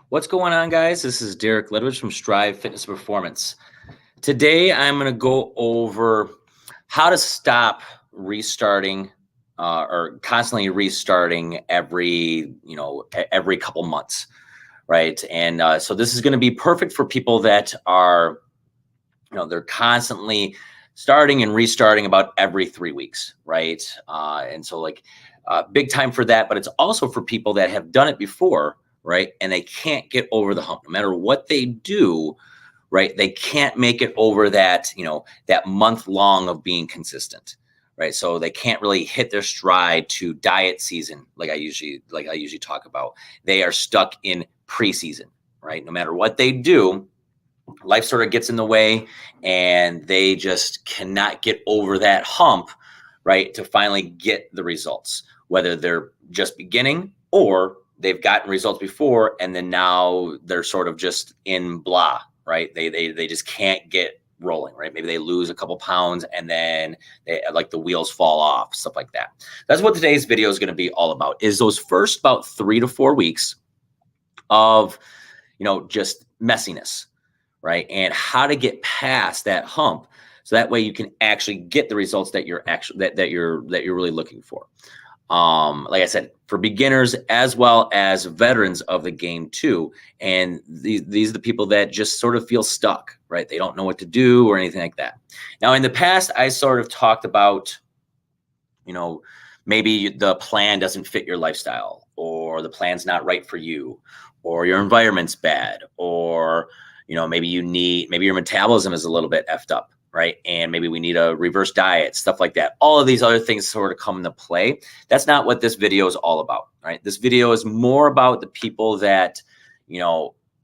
What's going on, guys? This is Derek Lidwich from Strive Fitness Performance. Today, I'm going to go over how to stop restarting or constantly restarting every couple months, right? And so this is going to be perfect for people that are, they're constantly starting and restarting about every 3 weeks, right? And so big time for that, but it's also for people that have done it before, right? And they can't get over the hump. No matter what they do, right? They can't make it over that month long of being consistent, right? So they can't really hit their stride to diet season, like I usually talk about. They are stuck in preseason, right? No matter what they do, life sort of gets in the way and they just cannot get over that hump, right? To finally get the results, whether they're just beginning or they've gotten results before and then now they're sort of just in blah, right? They just can't get rolling, right? Maybe they lose a couple pounds and then the wheels fall off, stuff like that. That's what today's video is going to be all about, is those first about 3 to 4 weeks of, just messiness, right? And how to get past that hump. So that way you can actually get the results that you're really looking for. Like I said, for beginners as well as veterans of the game too. And these are the people that just sort of feel stuck, right? They don't know what to do or anything like that. Now, in the past, I sort of talked about, maybe the plan doesn't fit your lifestyle, or the plan's not right for you, or your environment's bad, or, maybe your metabolism is a little bit effed up, right? And maybe we need a reverse diet, stuff like that. All of these other things sort of come into play. That's not what this video is all about, right? This video is more about the people that,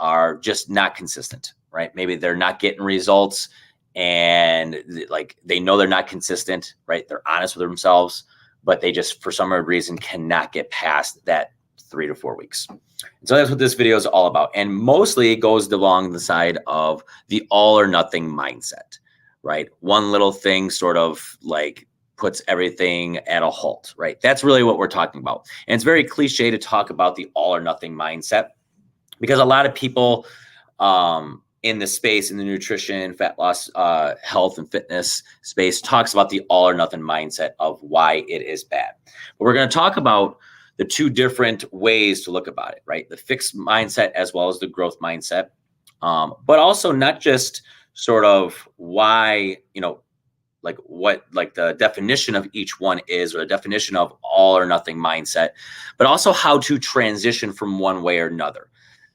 are just not consistent, right? Maybe they're not getting results and they know they're not consistent, right? They're honest with themselves, but they just, for some reason, cannot get past that 3 to 4 weeks. And so that's what this video is all about. And mostly it goes along the side of the all or nothing mindset, right? One little thing sort of puts everything at a halt, right? That's really what we're talking about. And it's very cliche to talk about the all or nothing mindset, because a lot of people in the space, in the nutrition, fat loss, health and fitness space, talks about the all or nothing mindset of why it is bad. But we're going to talk about the two different ways to look about it, right? The fixed mindset as well as the growth mindset, but also not just sort of why, what the definition of each one is, or the definition of all or nothing mindset, but also how to transition from one way or another,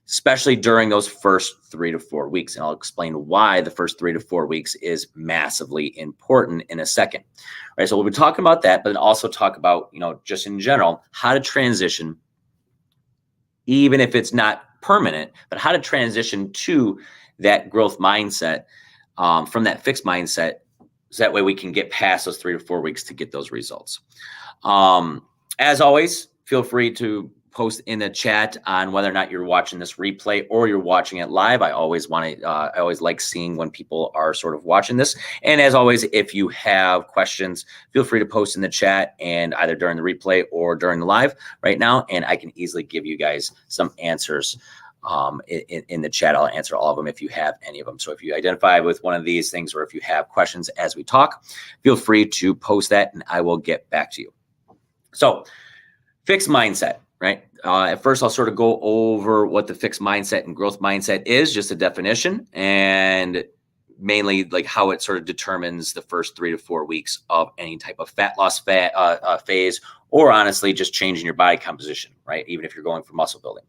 especially during those first 3 to 4 weeks. And I'll explain why the first 3 to 4 weeks is massively important in a second. Right. So we'll be talking about that, but then also talk about, just in general, how to transition, even if it's not permanent, but how to transition to that growth mindset from that fixed mindset. So that way we can get past those 3 to 4 weeks to get those results. As always, feel free to post in the chat on whether or not you're watching this replay or you're watching it live. I always like seeing when people are sort of watching this. And as always, if you have questions, feel free to post in the chat, and either during the replay or during the live right now, and I can easily give you guys some answers in the chat. I'll answer all of them if you have any of them. So if you identify with one of these things, or if you have questions as we talk, feel free to post that and I will get back to you. So fixed mindset, right? At first, I'll sort of go over what the fixed mindset and growth mindset is, just a definition, and mainly how it sort of determines the first 3 to 4 weeks of any type of fat loss phase, or honestly, just changing your body composition, right? Even if you're going for muscle building.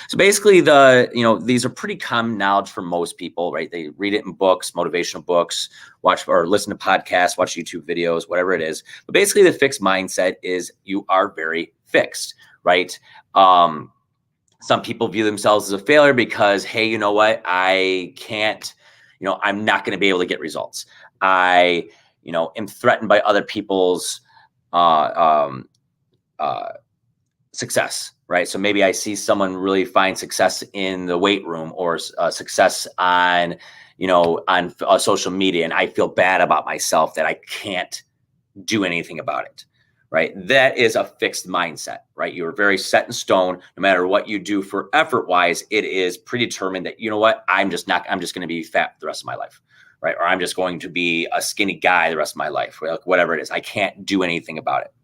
So basically these are pretty common knowledge for most people, right? They read it in books, motivational books, watch or listen to podcasts, watch YouTube videos, whatever it is. But basically the fixed mindset is you are very fixed, right? Some people view themselves as a failure because, hey, you know what? I can't, I'm not going to be able to get results. I, am threatened by other people's success, right? So maybe I see someone really find success in the weight room, or success on, on social media, and I feel bad about myself that I can't do anything about it, right? That is a fixed mindset, right? You're very set in stone. No matter what you do for effort wise, it is predetermined that, you know what, I'm just going to be fat the rest of my life, right? Or I'm just going to be a skinny guy the rest of my life, like whatever it is. I can't do anything about it.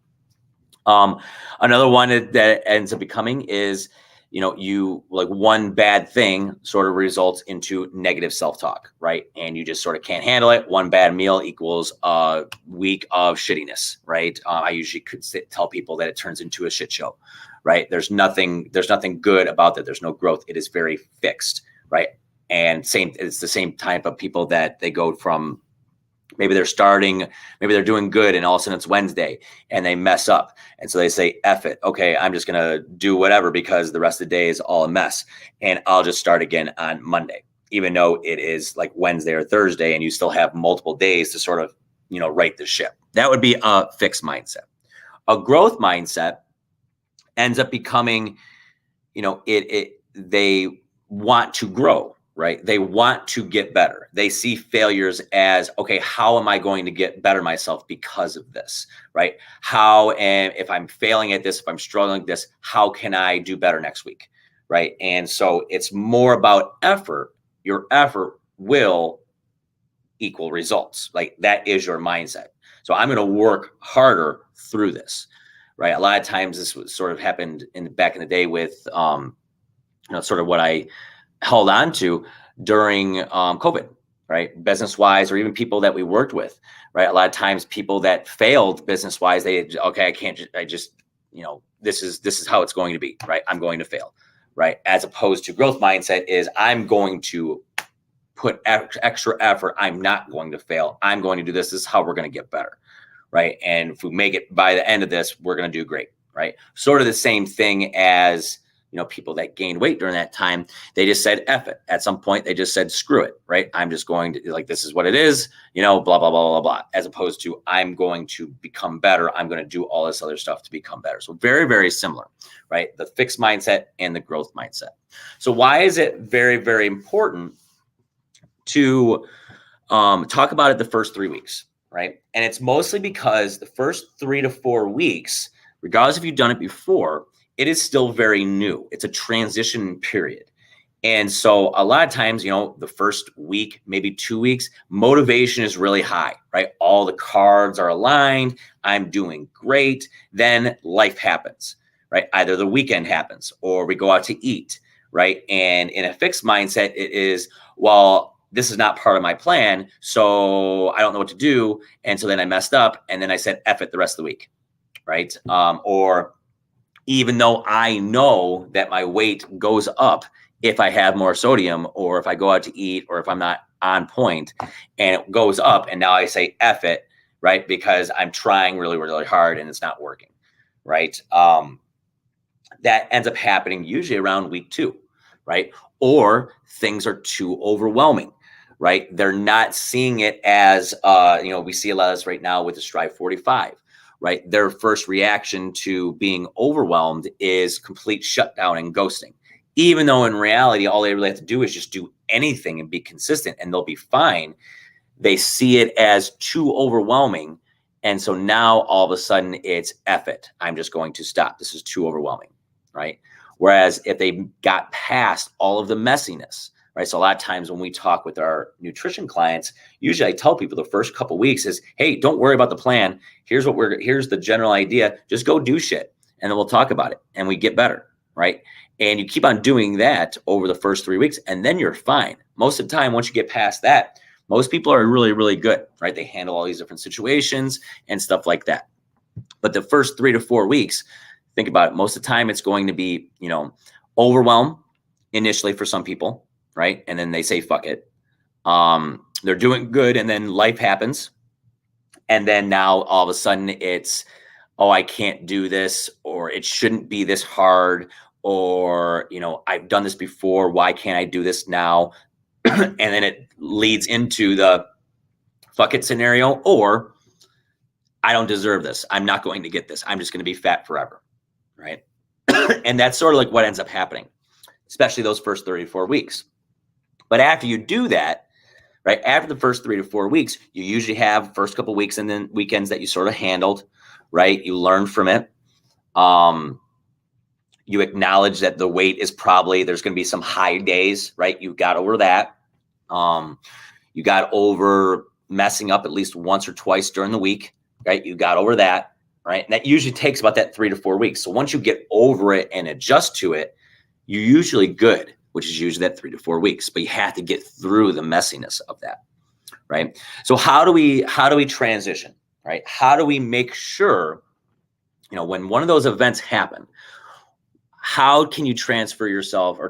Another one that ends up becoming is, you like one bad thing sort of results into negative self-talk, right? And you just sort of can't handle it. One bad meal equals a week of shittiness, right? I usually tell people that it turns into a shit show, right? There's nothing good about that. There's no growth. It is very fixed, right? And it's the same type of people that they go from, maybe they're doing good, and all of a sudden it's Wednesday and they mess up. And so they say, F it. Okay, I'm just going to do whatever because the rest of the day is all a mess. And I'll just start again on Monday, even though it is like Wednesday or Thursday and you still have multiple days to sort of, right the ship. That would be a fixed mindset. A growth mindset ends up becoming, they want to grow. Right? They want to get better. They see failures as, okay, how am I going to get better myself because of this, right? If I'm failing at this, if I'm struggling at this, how can I do better next week, right? And so it's more about effort. Your effort will equal results. Like that is your mindset. So I'm going to work harder through this, right? A lot of times this was sort of happened back in the day with, sort of what I held on to during COVID, right? Business wise, or even people that we worked with, right? A lot of times people that failed business wise, this is how it's going to be, right? I'm going to fail, right? As opposed to growth mindset is I'm going to put extra effort. I'm not going to fail. I'm going to do this. This is how we're going to get better, right? And if we make it by the end of this, we're going to do great, right? Sort of the same thing as, people that gained weight during that time, they just said, F it. At some point, they just said, screw it, right? I'm just going to, like, this is what it is, blah, blah, blah, blah, blah, as opposed to I'm going to become better. I'm going to do all this other stuff to become better. So very, very similar, right? The fixed mindset and the growth mindset. So why is it very, very important to talk about it the first 3 weeks, right? And it's mostly because the first 3 to 4 weeks, regardless if you've done it before, it is still very new. It's a transition period. And so a lot of times, the first week, maybe 2 weeks, motivation is really high, right? All the cards are aligned. I'm doing great. Then life happens, right? Either the weekend happens or we go out to eat, right? And in a fixed mindset, it is, well, this is not part of my plan, so I don't know what to do. And so then I messed up and then I said, F it the rest of the week, right? Or even though I know that my weight goes up if I have more sodium or if I go out to eat or if I'm not on point, and it goes up, and now I say F it, right? Because I'm trying really, really hard and it's not working, right? That ends up happening usually around week 2, right? Or things are too overwhelming, right? They're not seeing it as, we see a lot of this right now with the Strive 45. Right? Their first reaction to being overwhelmed is complete shutdown and ghosting. Even though in reality, all they really have to do is just do anything and be consistent and they'll be fine. They see it as too overwhelming. And so now all of a sudden it's F it. I'm just going to stop. This is too overwhelming, right? Whereas if they got past all of the messiness, right? So a lot of times when we talk with our nutrition clients, usually I tell people the first couple of weeks is, hey, don't worry about the plan. Here's the general idea. Just go do shit. And then we'll talk about it and we get better, right? And you keep on doing that over the first 3 weeks and then you're fine. Most of the time, once you get past that, most people are really, really good, right? They handle all these different situations and stuff like that. But the first 3 to 4 weeks, think about it. Most of the time it's going to be, overwhelm initially for some people. Right. And then they say, fuck it. They're doing good. And then life happens. And then now all of a sudden it's, oh, I can't do this, or it shouldn't be this hard, or, I've done this before. Why can't I do this now? And then it leads into the fuck it scenario, or I don't deserve this. I'm not going to get this. I'm just going to be fat forever. Right. And that's sort of like what ends up happening, especially those first 34 weeks. But after you do that, right, after the first 3 to 4 weeks, you usually have first couple of weeks and then weekends that you sort of handled, right? You learn from it. You acknowledge that the weight is probably, there's going to be some high days, right? You got over that. You got over messing up at least once or twice during the week, right? You got over that, right? And that usually takes about that 3 to 4 weeks. So once you get over it and adjust to it, you're usually good, which is usually that 3 to 4 weeks, but you have to get through the messiness of that, right? So how do we transition, right? How do we make sure, when one of those events happen, how can you transfer yourself or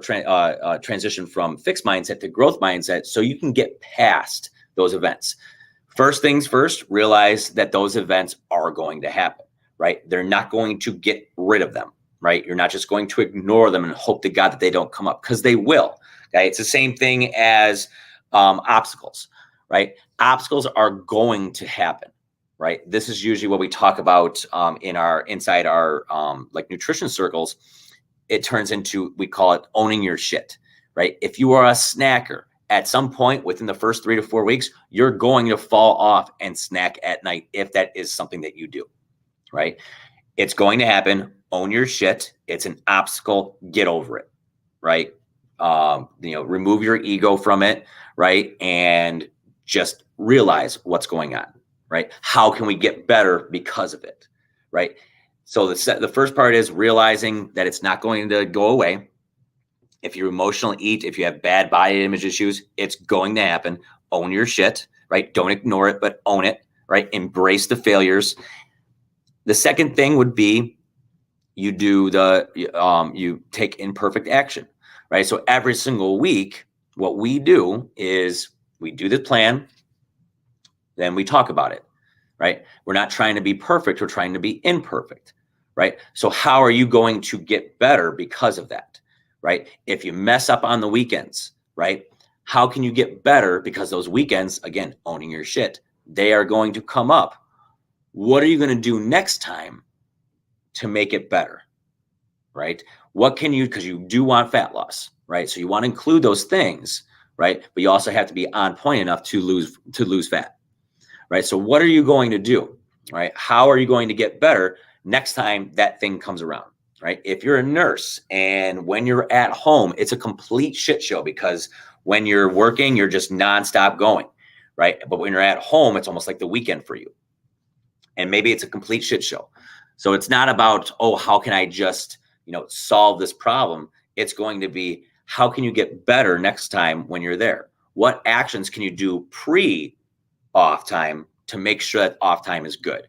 transition from fixed mindset to growth mindset so you can get past those events? First things first, realize that those events are going to happen, right? They're not going to get rid of them, right? You're not just going to ignore them and hope to God that they don't come up, because they will. Okay, it's the same thing as obstacles, right? Obstacles are going to happen, right? This is usually what we talk about inside our like nutrition circles. It turns into, we call it owning your shit, right? If you are a snacker, at some point within the first 3 to 4 weeks, you're going to fall off and snack at night if that is something that you do, right? It's going to happen. Own your shit. It's an obstacle. Get over it, right? Remove your ego from it, right? And just realize what's going on, right? How can we get better because of it, right? So the first part is realizing that it's not going to go away. If you emotionally eat, if you have bad body image issues, it's going to happen. Own your shit, right? Don't ignore it, but own it, right? Embrace the failures. The second thing would be you take imperfect action, right? So every single week, what we do is we do the plan, then we talk about it, right? We're not trying to be perfect. We're trying to be imperfect, right? So how are you going to get better because of that, right? If you mess up on the weekends, right? How can you get better? Because those weekends, again, owning your shit, they are going to come up. What are you going to do next time to make it better, right? What can you, because you do want fat loss, right? So you want to include those things, right? But you also have to be on point enough to lose fat, right? So what are you going to do, right? How are you going to get better next time that thing comes around, right? If you're a nurse and when you're at home, it's a complete shit show, because when you're working, you're just nonstop going, right? But when you're at home, it's almost like the weekend for you. And maybe it's a complete shit show. So it's not about, oh, how can I just, solve this problem? It's going to be, how can you get better next time when you're there? What actions can you do pre-off time to make sure that off time is good,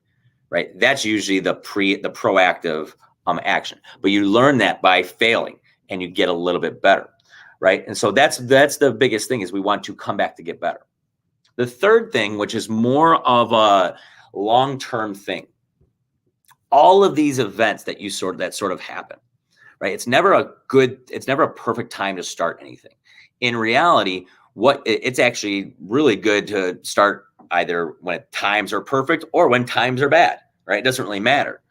right? That's usually the proactive action. But you learn that by failing and you get a little bit better, right? And so that's the biggest thing, is we want to come back to get better. The third thing, which is more of a long-term thing, all of these events that sort of happen, right? It's never a perfect time to start anything. In reality, it's actually really good to start either when times are perfect or when times are bad, right? It doesn't really matter,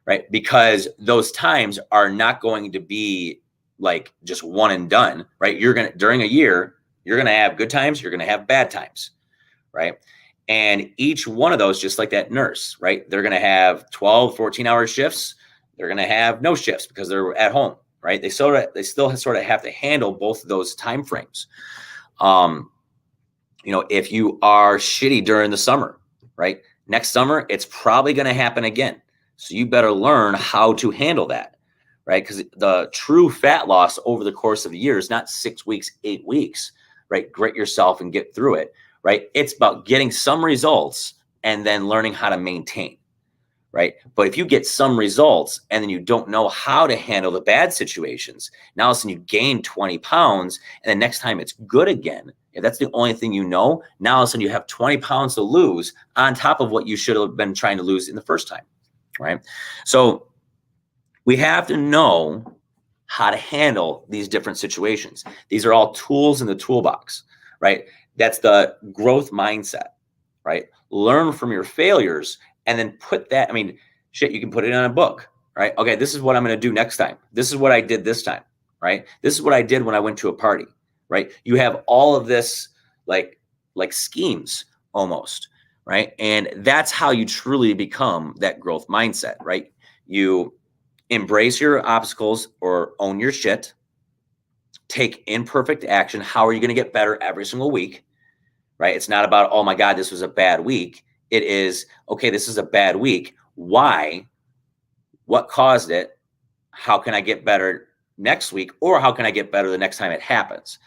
right? Because those times are not going to be like just one and done, right? During a year, you're going to have good times, you're going to have bad times, right? And each one of those, just like that nurse, right? They're going to have 12, 14-hour shifts. They're going to have no shifts because they're at home, right? They still sort of have to handle both of those time frames. If you are shitty during the summer, right? Next summer, it's probably going to happen again. So you better learn how to handle that, right? Because the true fat loss over the course of the year is not 6 weeks, 8 weeks, right? Grit yourself and get through it, right? It's about getting some results and then learning how to maintain, right? But if you get some results and then you don't know how to handle the bad situations, now all of a sudden you gain 20 pounds and then next time it's good again. If that's the only thing you know, now all of a sudden you have 20 pounds to lose on top of what you should have been trying to lose in the first time, right? So we have to know how to handle these different situations. These are all tools in the toolbox, right? That's the growth mindset, right? Learn from your failures and then put that, you can put it in a book, right? Okay, this is what I'm going to do next time. This is what I did this time, right? This is what I did when I went to a party, right? You have all of this like schemes almost, right? And that's how you truly become that growth mindset, right? You embrace your obstacles or own your shit, take imperfect action. How are you going to get better every single week, right? It's not about, oh my God, this was a bad week. It is, okay, this is a bad week. Why? What caused it? How can I get better next week? Or how can I get better the next time it happens?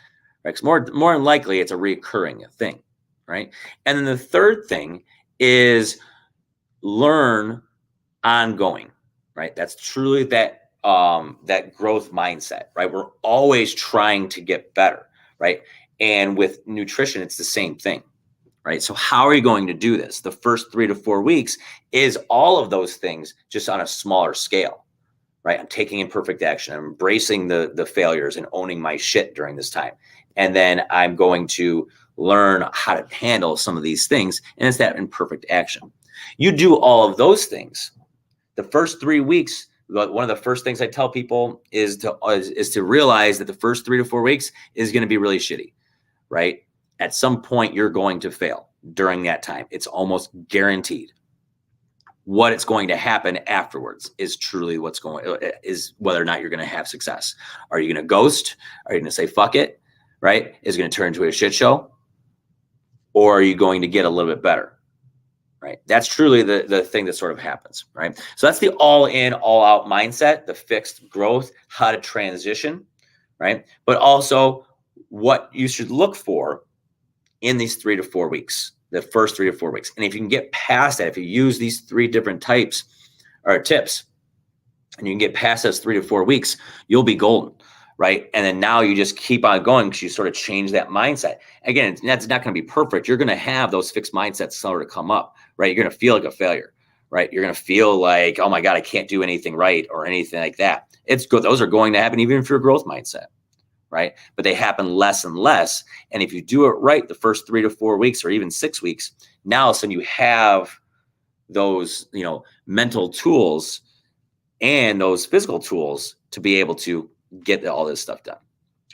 Right? Because more than likely, it's a recurring thing, right? And then the third thing is learn ongoing, right? That's truly that growth mindset, right? We're always trying to get better, right? And with nutrition, it's the same thing, right? So how are you going to do this? The first 3 to 4 weeks is all of those things just on a smaller scale, right? I'm taking imperfect action. I'm embracing the failures and owning my shit during this time. And then I'm going to learn how to handle some of these things. And it's that imperfect action. You do all of those things. The first 3 weeks, one of the first things I tell people is to realize that the first 3 to 4 weeks is going to be really shitty, right? At some point, you're going to fail during that time. It's almost guaranteed. What it's going to happen afterwards is truly is whether or not you're going to have success. Are you going to ghost? Are you going to say fuck it, right? Is it going to turn into a shit show? Or are you going to get a little bit better? Right. That's truly the thing that sort of happens, right? So that's the all in, all out mindset, the fixed growth, how to transition, right? But also what you should look for in these 3 to 4 weeks, the first 3 to 4 weeks. And if you can get past that, if you use these 3 different types or tips, and you can get past those 3 to 4 weeks, you'll be golden, right? And then now you just keep on going because you sort of change that mindset. Again, that's not going to be perfect. You're going to have those fixed mindsets sort of come up, right? You're going to feel like a failure, right? You're going to feel like, oh my God, I can't do anything right or anything like that. It's good. Those are going to happen even if you're a growth mindset, right? But they happen less and less. And if you do it right, the first 3 to 4 weeks or even 6 weeks, now all of a sudden you have those, mental tools and those physical tools to be able to get all this stuff done.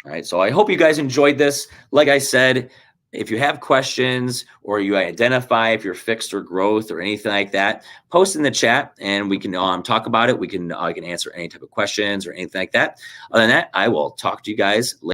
All right. So I hope you guys enjoyed this. Like I said, if you have questions or you identify if you're fixed or growth or anything like that, post in the chat and we can talk about it. I can answer any type of questions or anything like that. Other than that, I will talk to you guys later.